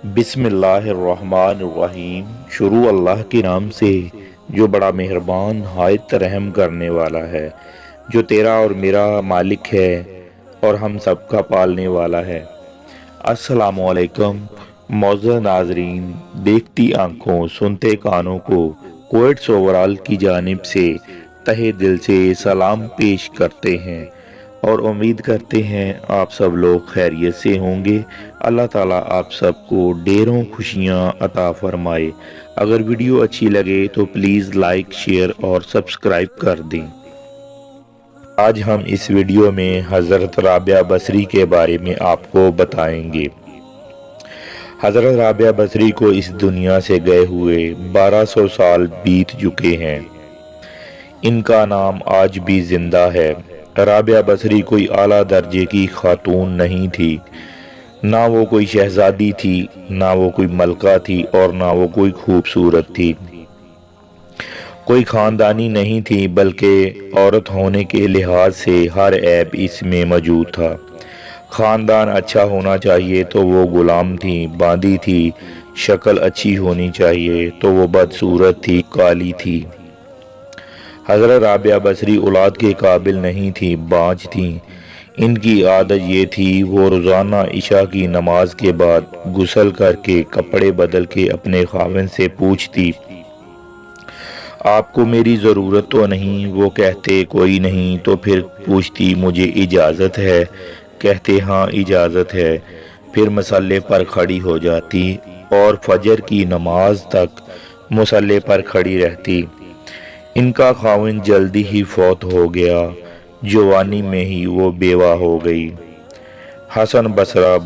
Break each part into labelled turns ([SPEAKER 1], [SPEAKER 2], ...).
[SPEAKER 1] بسم اللہ الرحمن الرحیم۔ شروع اللہ کے نام سے جو بڑا مہربان نہایت رحم کرنے والا ہے، جو تیرا اور میرا مالک ہے اور ہم سب کا پالنے والا ہے۔ السلام علیکم معزز ناظرین، دیکھتی آنکھوں سنتے کانوں کو کویٹس اوورال کی جانب سے تہہ دل سے سلام پیش کرتے ہیں اور امید کرتے ہیں آپ سب لوگ خیریت سے ہوں گے۔ اللہ تعالیٰ آپ سب کو ڈھیروں خوشیاں عطا فرمائے۔ اگر ویڈیو اچھی لگے تو پلیز لائک، شیئر اور سبسکرائب کر دیں۔ آج ہم اس ویڈیو میں حضرت رابعہ بصری کے بارے میں آپ کو بتائیں گے۔ حضرت رابعہ بصری کو اس دنیا سے گئے ہوئے 1200 سال بیت چکے ہیں۔ ان کا نام آج بھی زندہ ہے۔ رابعہ بصری کوئی اعلیٰ درجے کی خاتون نہیں تھی، نہ وہ کوئی شہزادی تھی، نہ وہ کوئی ملکہ تھی اور نہ وہ کوئی خوبصورت تھی، کوئی خاندانی نہیں تھی، بلکہ عورت ہونے کے لحاظ سے ہر عیب اس میں موجود تھا۔ خاندان اچھا ہونا چاہیے تو وہ غلام تھی، باندھی تھی، شکل اچھی ہونی چاہیے تو وہ بدصورت تھی، کالی تھی۔ حضرت رابعہ بصری اولاد کے قابل نہیں تھی، بانجھ تھیں۔ ان کی عادت یہ تھی وہ روزانہ عشاء کی نماز کے بعد غسل کر کے کپڑے بدل کے اپنے خاوند سے پوچھتی، آپ کو میری ضرورت تو نہیں؟ وہ کہتے کوئی نہیں، تو پھر پوچھتی مجھے اجازت ہے؟ کہتے ہاں اجازت ہے۔ پھر مصلے پر کھڑی ہو جاتی اور فجر کی نماز تک مصلے پر کھڑی رہتی۔ ان کا خاوند جلدی ہی فوت ہو گیا، جوانی میں ہی وہ بیوہ ہو گئی۔ حسن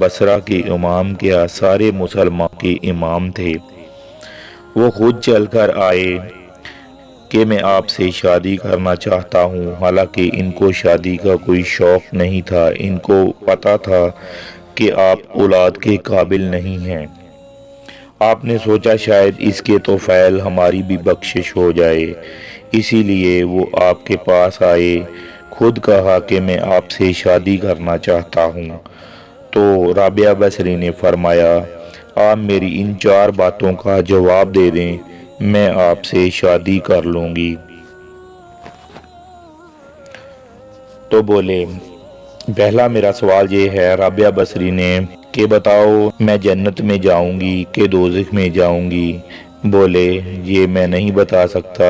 [SPEAKER 1] بصرہ کے امام کیا سارے مسلمان کے امام تھے۔ وہ خود چل کر آئے کہ میں آپ سے شادی کرنا چاہتا ہوں، حالانکہ ان کو شادی کا کوئی شوق نہیں تھا۔ ان کو پتا تھا کہ آپ اولاد کے قابل نہیں ہیں۔ آپ نے سوچا شاید اس کے طفیل ہماری بھی بخشش ہو جائے، اسی لیے وہ آپ کے پاس آئے، خود کہا کہ میں آپ سے شادی کرنا چاہتا ہوں۔ تو رابعہ بصری نے فرمایا، آپ میری ان 4 باتوں کا جواب دے دیں، میں آپ سے شادی کر لوں گی۔ تو بولے، پہلا میرا سوال یہ ہے رابعہ بصری نے کہ بتاؤ میں جنت میں جاؤں گی کہ دوزخ میں جاؤں گی؟ بولے یہ میں نہیں بتا سکتا۔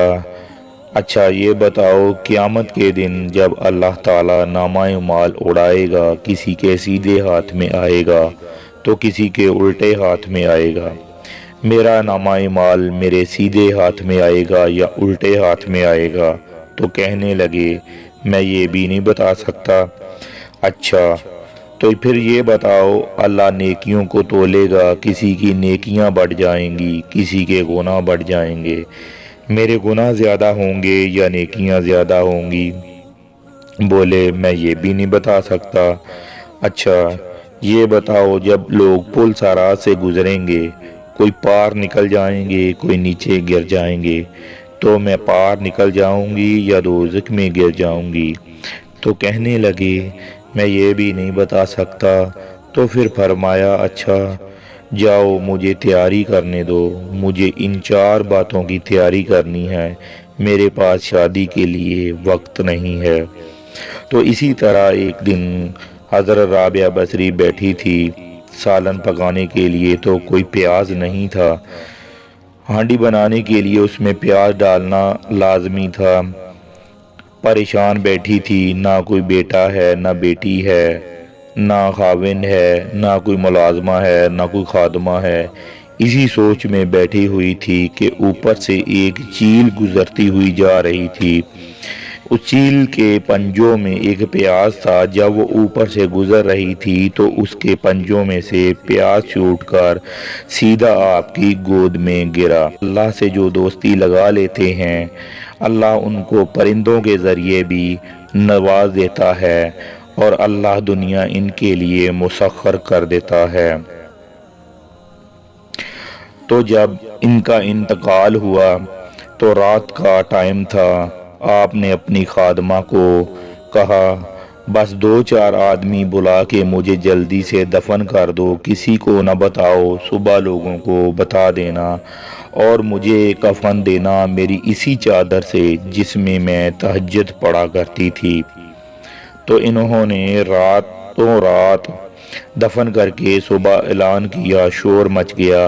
[SPEAKER 1] اچھا یہ بتاؤ قیامت کے دن جب اللہ تعالیٰ نامہ اعمال اڑائے گا، کسی کے سیدھے ہاتھ میں آئے گا تو کسی کے الٹے ہاتھ میں آئے گا، میرا نامہ اعمال میرے سیدھے ہاتھ میں آئے گا یا الٹے ہاتھ میں آئے گا؟ تو کہنے لگے میں یہ بھی نہیں بتا سکتا۔ اچھا تو پھر یہ بتاؤ اللہ نیکیوں کو تولے گا، کسی کی نیکیاں بڑھ جائیں گی، کسی کے گناہ بڑھ جائیں گے، میرے گناہ زیادہ ہوں گے یا نیکیاں زیادہ ہوں گی؟ بولے میں یہ بھی نہیں بتا سکتا۔ اچھا یہ بتاؤ جب لوگ پل صراط سے گزریں گے، کوئی پار نکل جائیں گے، کوئی نیچے گر جائیں گے، تو میں پار نکل جاؤں گی یا دوزخ میں گر جاؤں گی؟ تو کہنے لگے میں یہ بھی نہیں بتا سکتا۔ تو پھر فرمایا اچھا جاؤ مجھے تیاری کرنے دو، مجھے ان 4 باتوں کی تیاری کرنی ہے، میرے پاس شادی کے لیے وقت نہیں ہے۔ تو اسی طرح ایک دن حضرت رابعہ بصری بیٹھی تھی سالن پکانے کے لیے، تو کوئی پیاز نہیں تھا، ہانڈی بنانے کے لیے اس میں پیاز ڈالنا لازمی تھا۔ پریشان بیٹھی تھی، نہ کوئی بیٹا ہے نہ بیٹی ہے، نہ خاوند ہے، نہ کوئی ملازمہ ہے، نہ کوئی خادمہ ہے۔ اسی سوچ میں بیٹھی ہوئی تھی کہ اوپر سے ایک چیل گزرتی ہوئی جا رہی تھی۔ اس چیل کے پنجوں میں ایک پیاز تھا۔ جب وہ اوپر سے گزر رہی تھی تو اس کے پنجوں میں سے پیاز چھوٹ کر سیدھا آپ کی گود میں گرا۔ اللہ سے جو دوستی لگا لیتے ہیں، اللہ ان کو پرندوں کے ذریعے بھی نواز دیتا ہے اور اللہ دنیا ان کے لیے مسخر کر دیتا ہے۔ تو جب ان کا انتقال ہوا تو رات کا ٹائم تھا، آپ نے اپنی خادمہ کو کہا بس 2-4 آدمی بلا کے مجھے جلدی سے دفن کر دو، کسی کو نہ بتاؤ، صبح لوگوں کو بتا دینا، اور مجھے کفن دینا میری اسی چادر سے جس میں میں تہجد پڑھا کرتی تھی۔ تو انہوں نے راتوں رات دفن کر کے صبح اعلان کیا، شور مچ گیا۔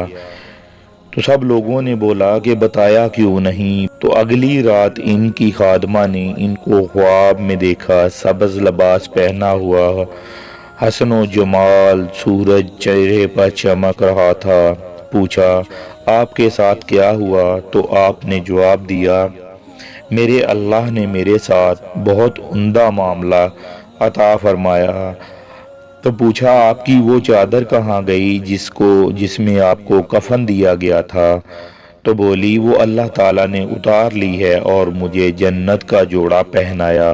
[SPEAKER 1] تو سب لوگوں نے بولا کہ بتایا کیوں نہیں؟ تو اگلی رات ان کی خادمہ نے ان کو خواب میں دیکھا، سبز لباس پہنا ہوا، حسن و جمال، سورج چہرے پر چمک رہا تھا۔ پوچھا آپ کے ساتھ کیا ہوا؟ تو آپ نے جواب دیا میرے اللہ نے میرے ساتھ بہت عمدہ معاملہ عطا فرمایا۔ تو پوچھا آپ کی وہ چادر کہاں گئی جس میں آپ کو کفن دیا گیا تھا؟ تو بولی وہ اللہ تعالیٰ نے اتار لی ہے اور مجھے جنت کا جوڑا پہنایا،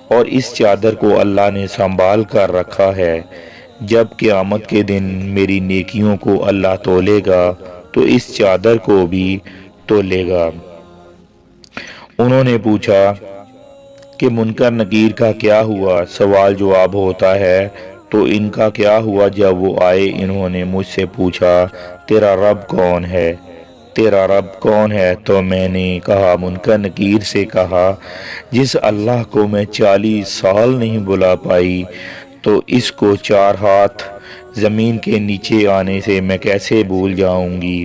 [SPEAKER 1] اور اس چادر کو اللہ نے سنبھال کر رکھا ہے، جب قیامت کے دن میری نیکیوں کو اللہ تولے گا تو اس چادر کو بھی تولے گا۔ انہوں نے پوچھا کہ منکر نکیر کا کیا ہوا؟ سوال جواب ہوتا ہے۔ تو ان کا کیا ہوا؟ جب وہ آئے انہوں نے مجھ سے پوچھا تیرا رب کون ہے؟ تیرا رب کون ہے؟ تو میں نے کہا منکر نکیر سے کہا جس اللہ کو میں 40 سال نہیں بلا پائی، تو اس کو 4 ہاتھ زمین کے نیچے آنے سے میں کیسے بھول جاؤں گی؟